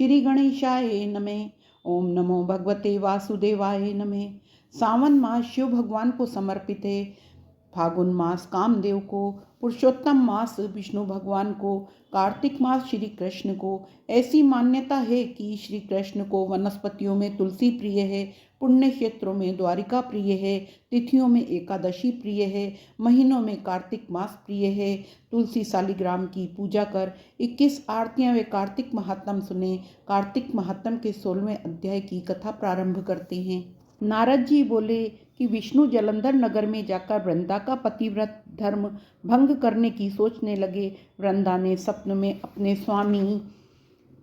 श्री गणेशाय नमः। ओम नमो भगवते वासुदेवाय नमः। सावन मास शिव भगवान को समर्पित है। फागुन मास कामदेव को, पुरुषोत्तम मास विष्णु भगवान को, कार्तिक मास श्री कृष्ण को। ऐसी मान्यता है कि श्री कृष्ण को वनस्पतियों में तुलसी प्रिय है, पुण्य क्षेत्रों में द्वारिका प्रिय है, तिथियों में एकादशी प्रिय है, महीनों में कार्तिक मास प्रिय है। तुलसी शालिग्राम की पूजा कर 21 आरतियां वे कार्तिक महात्म सुने। कार्तिक महात्म के 16वें अध्याय की कथा प्रारंभ करते हैं। नारद जी बोले कि विष्णु जलंधर नगर में जाकर वृंदा का पतिव्रत धर्म भंग करने की सोचने लगे। वृंदा ने स्वप्न में अपने स्वामी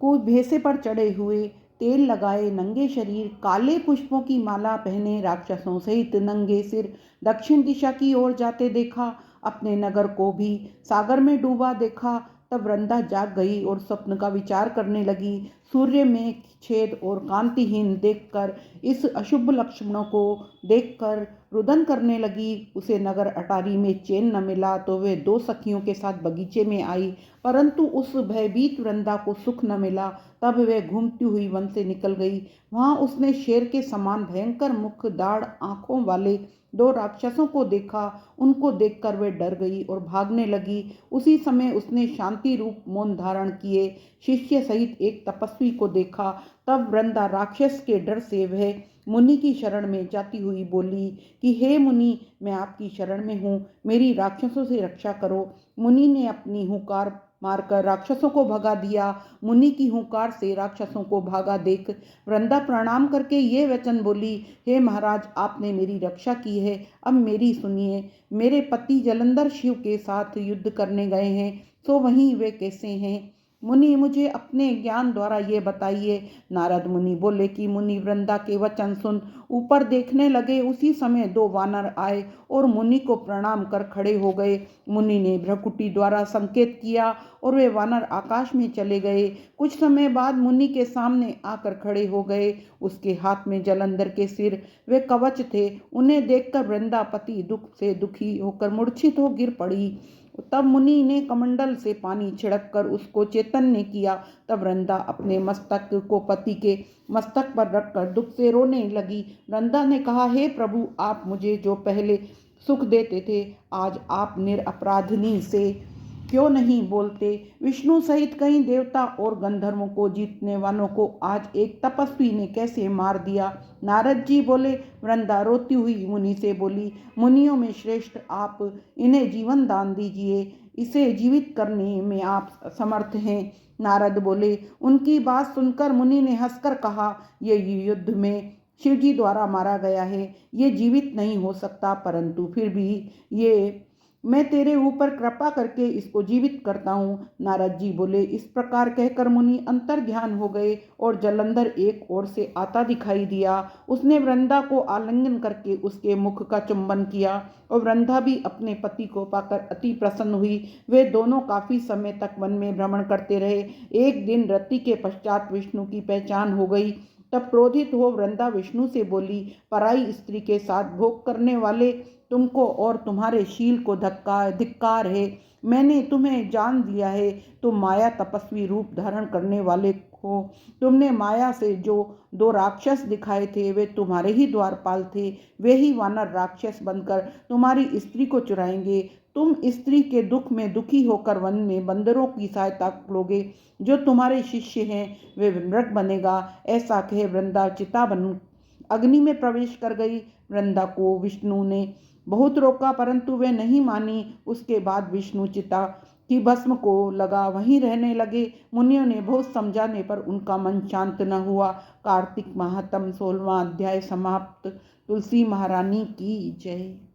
को भैंसे पर चढ़े हुए, तेल लगाए, नंगे शरीर, काले पुष्पों की माला पहने, राक्षसों सहित नंगे सिर दक्षिण दिशा की ओर जाते देखा। अपने नगर को भी सागर में डूबा देखा। तब वृंदा जाग गई और स्वप्न का विचार करने लगी। सूर्य में छेद और कांतिहीन देखकर, इस अशुभ लक्षणों को देखकर रुदन करने लगी। उसे नगर अटारी में चैन न मिला तो वे 2 सखियों के साथ बगीचे में आई, परंतु उस भयभीत वृंदा को सुख न मिला। तब वे घूमती हुई वन से निकल गई। वहां उसने शेर के समान भयंकर मुख, दाढ़, आंखों वाले 2 राक्षसों को देखा। उनको देखकर वे डर गई और भागने लगी। उसी समय उसने शांति रूप मौन धारण किए शिष्य सहित एक तपस्वी को देखा। तब वृंदा राक्षस के डर से वह मुनि की शरण में जाती हुई बोली कि हे मुनि, मैं आपकी शरण में हूँ, मेरी राक्षसों से रक्षा करो। मुनि ने अपनी हुंकार मारकर राक्षसों को भगा दिया। मुनि की हुंकार से राक्षसों को भागा देख वृंदा प्रणाम करके ये वचन बोली, हे महाराज, आपने मेरी रक्षा की है, अब मेरी सुनिए। मेरे पति जलंधर शिव के साथ युद्ध करने गए हैं, तो वहीं वे कैसे हैं? मुनि, मुझे अपने ज्ञान द्वारा ये बताइए। नारद मुनि बोले कि मुनि वृंदा के वचन सुन ऊपर देखने लगे। उसी समय 2 वानर आए और मुनि को प्रणाम कर खड़े हो गए। मुनि ने भ्रकुटी द्वारा संकेत किया और वे वानर आकाश में चले गए। कुछ समय बाद मुनि के सामने आकर खड़े हो गए। उसके हाथ में जलंधर के सिर वे कवच थे। उन्हें देखकर वृंदा पति दुख से दुखी होकर मूर्छित हो गिर पड़ी। तब मुनि ने कमंडल से पानी छिड़क कर उसको चैतन्य किया। तब वृंदा अपने मस्तक को पति के मस्तक पर रखकर दुख से रोने लगी। वृंदा ने कहा, हे प्रभु, आप मुझे जो पहले सुख देते थे, आज आप निरपराधिनी से क्यों नहीं बोलते? विष्णु सहित कई देवता और गंधर्वों को जीतने वालों को आज एक तपस्वी ने कैसे मार दिया? नारद जी बोले। वृंदा रोती हुई मुनि से बोली, मुनियों में श्रेष्ठ आप, इन्हें जीवन दान दीजिए, इसे जीवित करने में आप समर्थ हैं। नारद बोले। उनकी बात सुनकर मुनि ने हंसकर कहा, ये युद्ध में शिवजी द्वारा मारा गया है, ये जीवित नहीं हो सकता, परंतु फिर भी ये मैं तेरे ऊपर कृपा करके इसको जीवित करता हूँ। नारद जी बोले। इस प्रकार कहकर मुनि अंतर ध्यान हो गए और जलंधर एक ओर से आता दिखाई दिया। उसने वृंदा को आलिंगन करके उसके मुख का चुंबन किया और वृंदा भी अपने पति को पाकर अति प्रसन्न हुई। वे दोनों काफी समय तक वन में भ्रमण करते रहे। एक दिन रति के पश्चात विष्णु की पहचान हो गई। तब क्रोधित हो वृंदा विष्णु से बोली, पराई स्त्री के साथ भोग करने वाले तुमको और तुम्हारे शील को धिक्कार है। मैंने तुम्हें जान लिया है। तुम माया तपस्वी रूप धारण करने वाले हो। तुमने माया से जो 2 राक्षस दिखाए थे वे तुम्हारे ही द्वारपाल थे। वे ही वानर राक्षस बनकर तुम्हारी स्त्री को चुराएंगे। तुम स्त्री के दुख में दुखी होकर वन में बंदरों की सहायता लोगे। जो तुम्हारे शिष्य हैं वे मृग बनेगा। ऐसा कहे वृंदा चिता बन अग्नि में प्रवेश कर गई। वृंदा को विष्णु ने बहुत रोका, परंतु वे नहीं मानी। उसके बाद विष्णु चिता की भस्म को लगा वहीं रहने लगे। मुनियों ने बहुत समझाने पर उनका मन शांत न हुआ। कार्तिक महात्म 16वां अध्याय समाप्त। तुलसी महारानी की जय।